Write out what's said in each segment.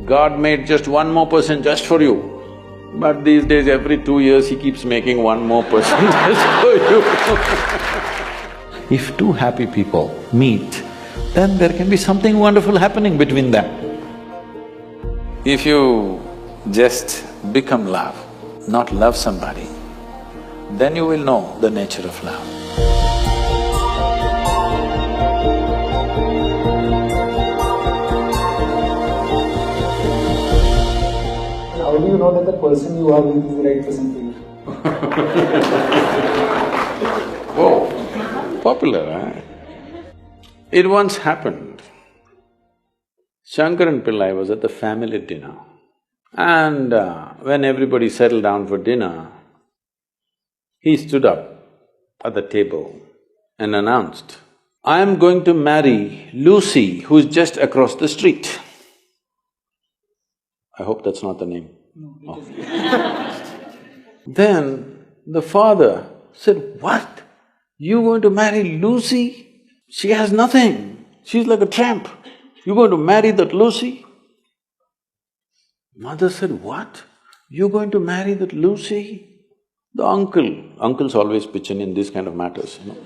God made just one more person just for you, but these days every 2 years he keeps making one more person just for you. If two happy people meet, then there can be something wonderful happening between them. If you just become love, not love somebody, then you will know the nature of love. How do you know that the person you are with is the right person for you? Oh, popular, huh? It once happened. Shankaran Pillai was at the family dinner, and when everybody settled down for dinner, he stood up at the table and announced, "I am going to marry Lucy, who's just across the street." I hope that's not the name. No, it is. Then the father said, "What? You going to marry Lucy? She has nothing. She's like a tramp. You're going to marry that Lucy?" Mother said, "What? You're going to marry that Lucy?" The uncles always pitch in these kind of matters, you know.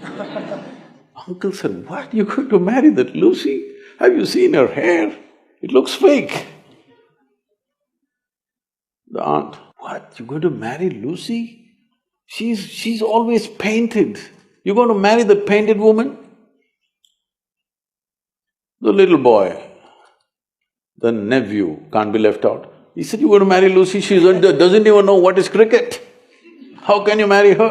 Uncle said, "What? You're going to marry that Lucy? Have you seen her hair? It looks fake." The aunt, "What? You're going to marry Lucy? She's always painted. You're going to marry that painted woman?" The little boy, the nephew, can't be left out. He said, "You're going to marry Lucy, she doesn't even know what is cricket. How can you marry her?"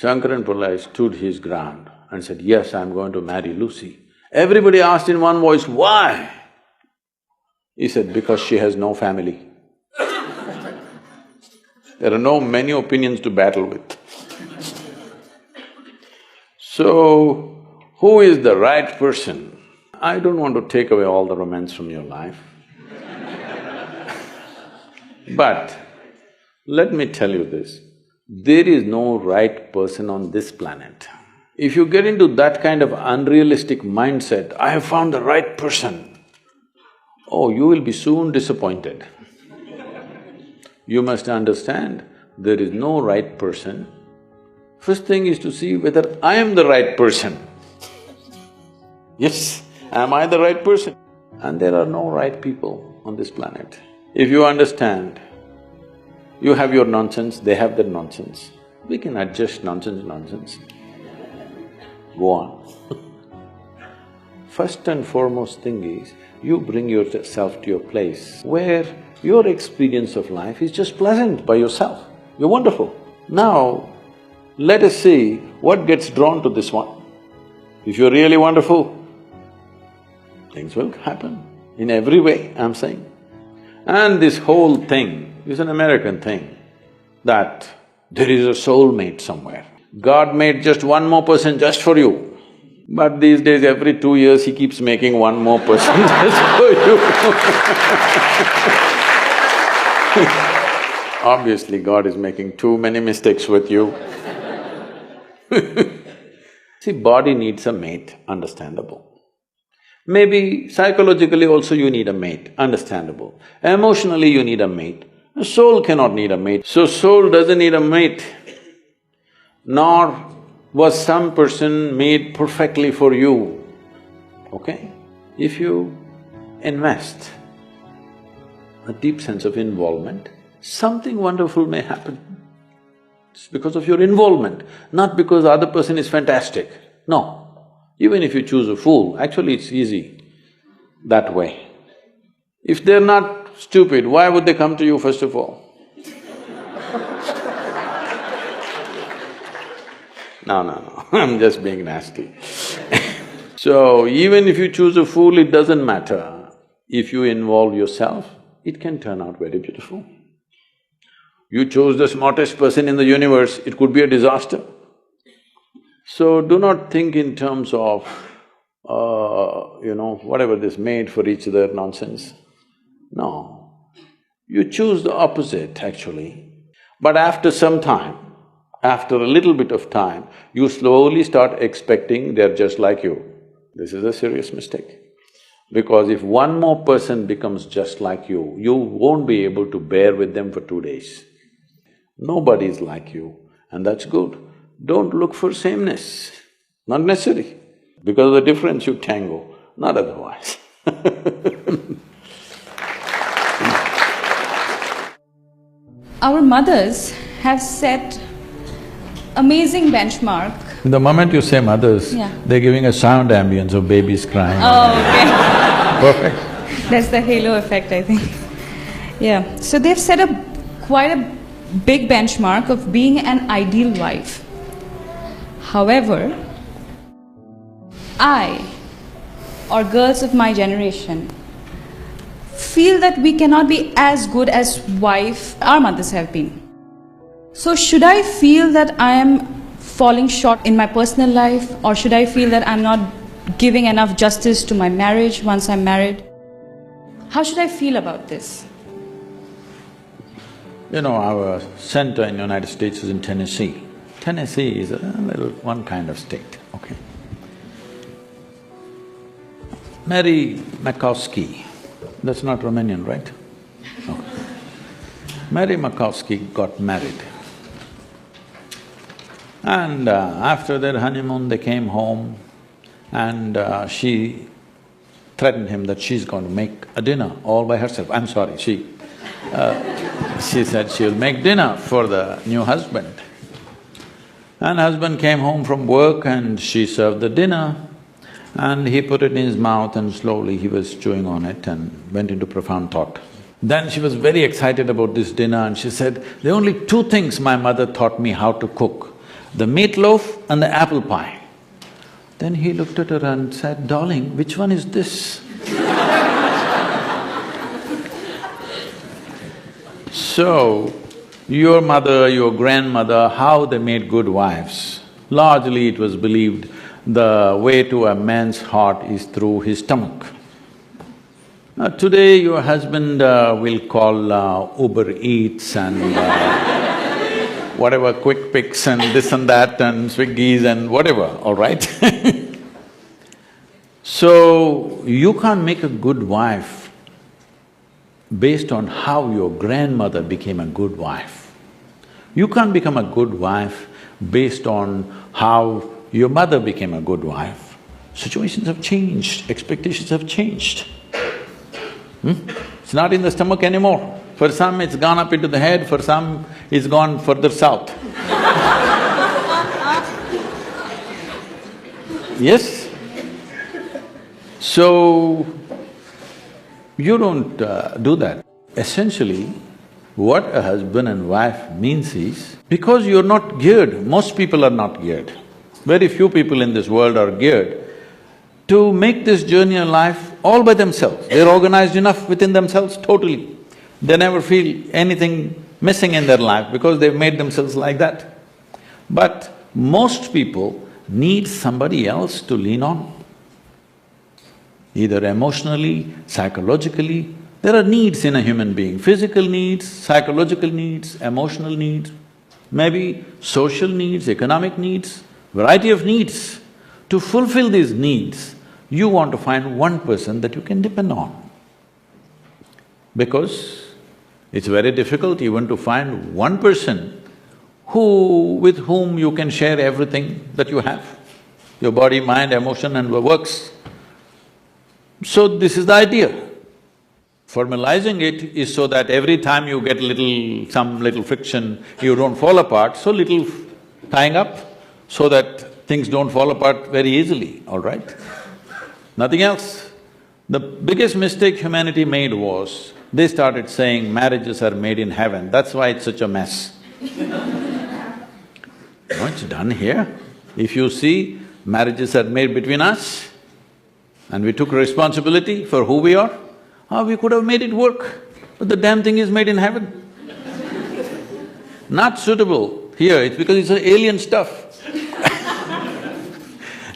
Shankaran Pillai stood his ground and said, "Yes, I'm going to marry Lucy." Everybody asked in one voice, "Why?" He said, "Because she has no family." There are no many opinions to battle with. So, who is the right person? I don't want to take away all the romance from your life. But let me tell you this, there is no right person on this planet. If you get into that kind of unrealistic mindset, "I have found the right person," oh, you will be soon disappointed. You must understand, there is no right person. First thing is to see whether I am the right person. Yes, am I the right person? And there are no right people on this planet. If you understand, you have your nonsense, they have their nonsense, we can adjust nonsense. Go on. First and foremost thing is, you bring yourself to your place where your experience of life is just pleasant by yourself. You're wonderful. Now, let us see what gets drawn to this one. If you're really wonderful, things will happen in every way, I'm saying. And this whole thing is an American thing, that there is a soulmate somewhere. God made just one more person just for you, but these days every 2 years he keeps making one more person just for you. Obviously, God is making too many mistakes with you. See, body needs a mate, understandable. Maybe psychologically also you need a mate, understandable. Emotionally you need a mate. A soul cannot need a mate. So soul doesn't need a mate, nor was some person made perfectly for you, okay? If you invest a deep sense of involvement, something wonderful may happen. It's because of your involvement, not because the other person is fantastic. No. Even if you choose a fool, actually it's easy that way. If they're not stupid, why would they come to you first of all? No, I'm just being nasty. So, even if you choose a fool, it doesn't matter. If you involve yourself, it can turn out very beautiful. You chose the smartest person in the universe, it could be a disaster. So, do not think in terms of, whatever this made for each other nonsense. No, you choose the opposite actually. But after some time, after a little bit of time, you slowly start expecting they're just like you. This is a serious mistake. Because if one more person becomes just like you won't be able to bear with them for 2 days. Nobody is like you, and that's good. Don't look for sameness, not necessary. Because of the difference you tango, not otherwise. Our mothers have set amazing benchmark. The moment you say mothers, Yeah. they're giving a sound ambience of babies crying. Oh, okay. Perfect. That's the halo effect, I think. Yeah. So they've set quite a big benchmark of being an ideal wife. However, I, or girls of my generation, feel that we cannot be as good as wife our mothers have been. So should I feel that I am falling short in my personal life, or should I feel that I'm not giving enough justice to my marriage once I'm married? How should I feel about this? You know, our center in the United States is in Tennessee. Tennessee is a little one kind of state, okay? Mary Makowski, that's not Romanian, right? No. Mary Makowski got married. And after their honeymoon, they came home and she threatened him that she's going to make a dinner all by herself. I'm sorry, she said she'll make dinner for the new husband. And husband came home from work and she served the dinner and he put it in his mouth and slowly he was chewing on it and went into profound thought. Then she was very excited about this dinner and she said, "There are only two things my mother taught me how to cook, the meatloaf and the apple pie." Then he looked at her and said, "Darling, which one is this?" So, your mother, your grandmother, how they made good wives? Largely it was believed the way to a man's heart is through his stomach. Now today your husband will call Uber Eats and whatever, Quick Picks and this and that and Swiggies and whatever, all right? So, you can't make a good wife based on how your grandmother became a good wife. You can't become a good wife based on how your mother became a good wife. Situations have changed, expectations have changed. It's not in the stomach anymore. For some it's gone up into the head, for some it's gone further south. Yes? So, you don't do that. Essentially, what a husband and wife means is, because you're not geared, most people are not geared, very few people in this world are geared to make this journey of life all by themselves. They're organized enough within themselves totally. They never feel anything missing in their life because they've made themselves like that. But most people need somebody else to lean on. Either emotionally, psychologically, there are needs in a human being, physical needs, psychological needs, emotional needs, maybe social needs, economic needs, variety of needs. To fulfill these needs, you want to find one person that you can depend on. Because it's very difficult even to find one person with whom you can share everything that you have, your body, mind, emotion and works. So this is the idea. Formalizing it is so that every time you get some little friction, you don't fall apart, so little tying up so that things don't fall apart very easily, all right? Nothing else. The biggest mistake humanity made was, they started saying marriages are made in heaven, that's why it's such a mess. No, it's done here. If you see, marriages are made between us and we took responsibility for who we are, we could have made it work, but the damn thing is made in heaven. Not suitable here, it's because it's alien stuff.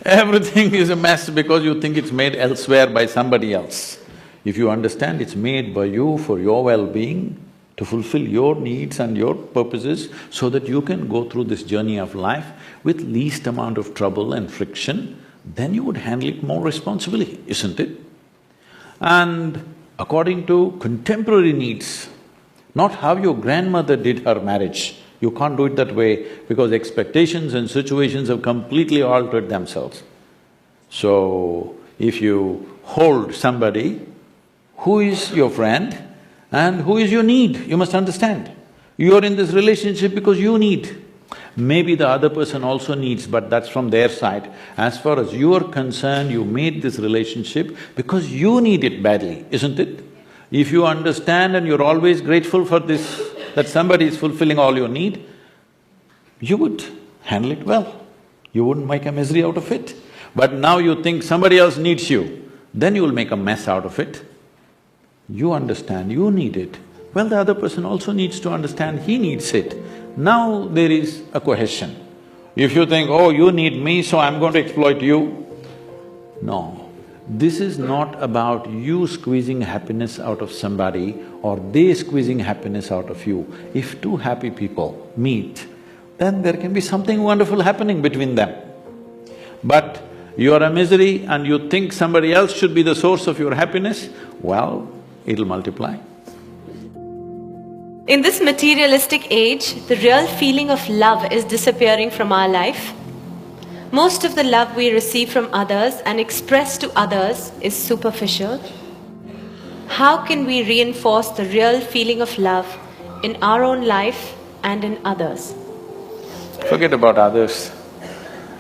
Everything is a mess because you think it's made elsewhere by somebody else. If you understand it's made by you for your well-being, to fulfill your needs and your purposes so that you can go through this journey of life with least amount of trouble and friction, then you would handle it more responsibly, isn't it? and according to contemporary needs, not how your grandmother did her marriage. You can't do it that way because expectations and situations have completely altered themselves. So, if you hold somebody who is your friend and who is your need, you must understand. You are in this relationship because you need. Maybe the other person also needs, but that's from their side. As far as you are concerned, you made this relationship because you need it badly, isn't it? If you understand and you're always grateful for this, that somebody is fulfilling all your need, you would handle it well. You wouldn't make a misery out of it. But now you think somebody else needs you, then you will make a mess out of it. You understand, you need it. Well, the other person also needs to understand he needs it. Now there is a cohesion. If you think, oh, you need me, so I'm going to exploit you. No, this is not about you squeezing happiness out of somebody or they squeezing happiness out of you. If two happy people meet, then there can be something wonderful happening between them. But you are a misery and you think somebody else should be the source of your happiness, well, it'll multiply. In this materialistic age, the real feeling of love is disappearing from our life. Most of the love we receive from others and express to others is superficial. How can we reinforce the real feeling of love in our own life and in others? Forget about others.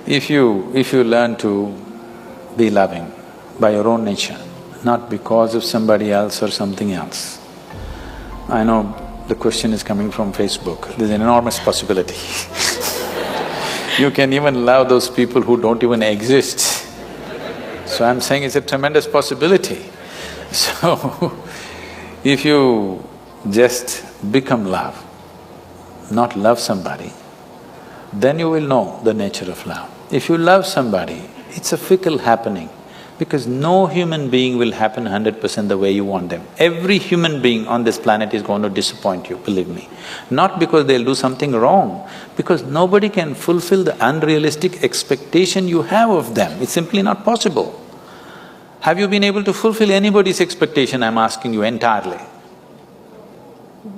If you learn to be loving by your own nature, not because of somebody else or something else. I know the question is coming from Facebook, there's an enormous possibility. You can even love those people who don't even exist. So I'm saying it's a tremendous possibility. So, if you just become love, not love somebody, then you will know the nature of love. If you love somebody, it's a fickle happening, because no human being will happen 100% the way you want them. Every human being on this planet is going to disappoint you, believe me. Not because they'll do something wrong, because nobody can fulfill the unrealistic expectation you have of them. It's simply not possible. Have you been able to fulfill anybody's expectation, I'm asking you, entirely?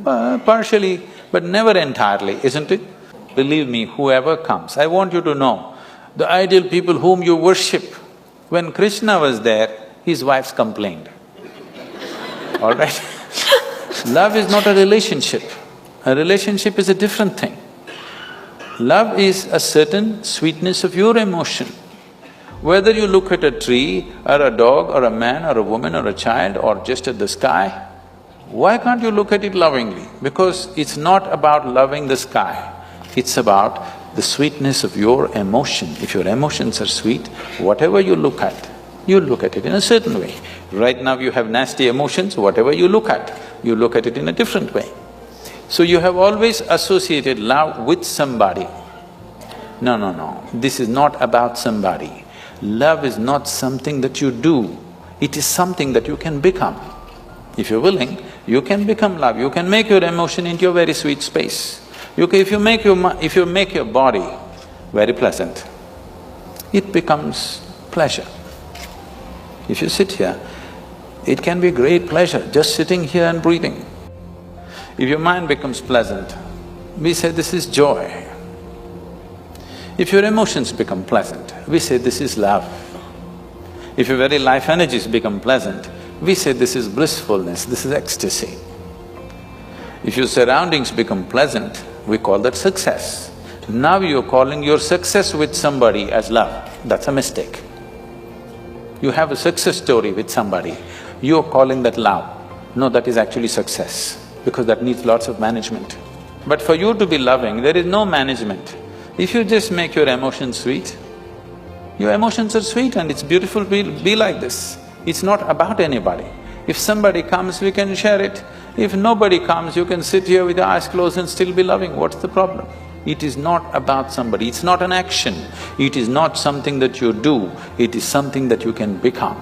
Partially, but never entirely, isn't it? Believe me, whoever comes, I want you to know, the ideal people whom you worship, when Krishna was there, his wives complained, all right? Love is not a relationship. A relationship is a different thing. Love is a certain sweetness of your emotion. Whether you look at a tree, or a dog, or a man, or a woman, or a child, or just at the sky, why can't you look at it lovingly? Because it's not about loving the sky, it's about the sweetness of your emotion. If your emotions are sweet, whatever you look at it in a certain way. Right now you have nasty emotions, whatever you look at it in a different way. So you have always associated love with somebody. No, this is not about somebody. Love is not something that you do, it is something that you can become. If you're willing, you can become love, you can make your emotion into a very sweet space. If you make your body very pleasant, it becomes pleasure. If you sit here, it can be great pleasure, just sitting here and breathing. If your mind becomes pleasant, we say this is joy. If your emotions become pleasant, we say this is love. If your very life energies become pleasant, we say this is blissfulness, this is ecstasy. If your surroundings become pleasant, we call that success. Now you're calling your success with somebody as love, that's a mistake. You have a success story with somebody, you're calling that love. No, that is actually success, because that needs lots of management. But for you to be loving, there is no management. If you just make your emotions sweet, your emotions are sweet and it's beautiful to be like this. It's not about anybody. If somebody comes, we can share it. If nobody comes, you can sit here with your eyes closed and still be loving, what's the problem? It is not about somebody, it's not an action, it is not something that you do, it is something that you can become.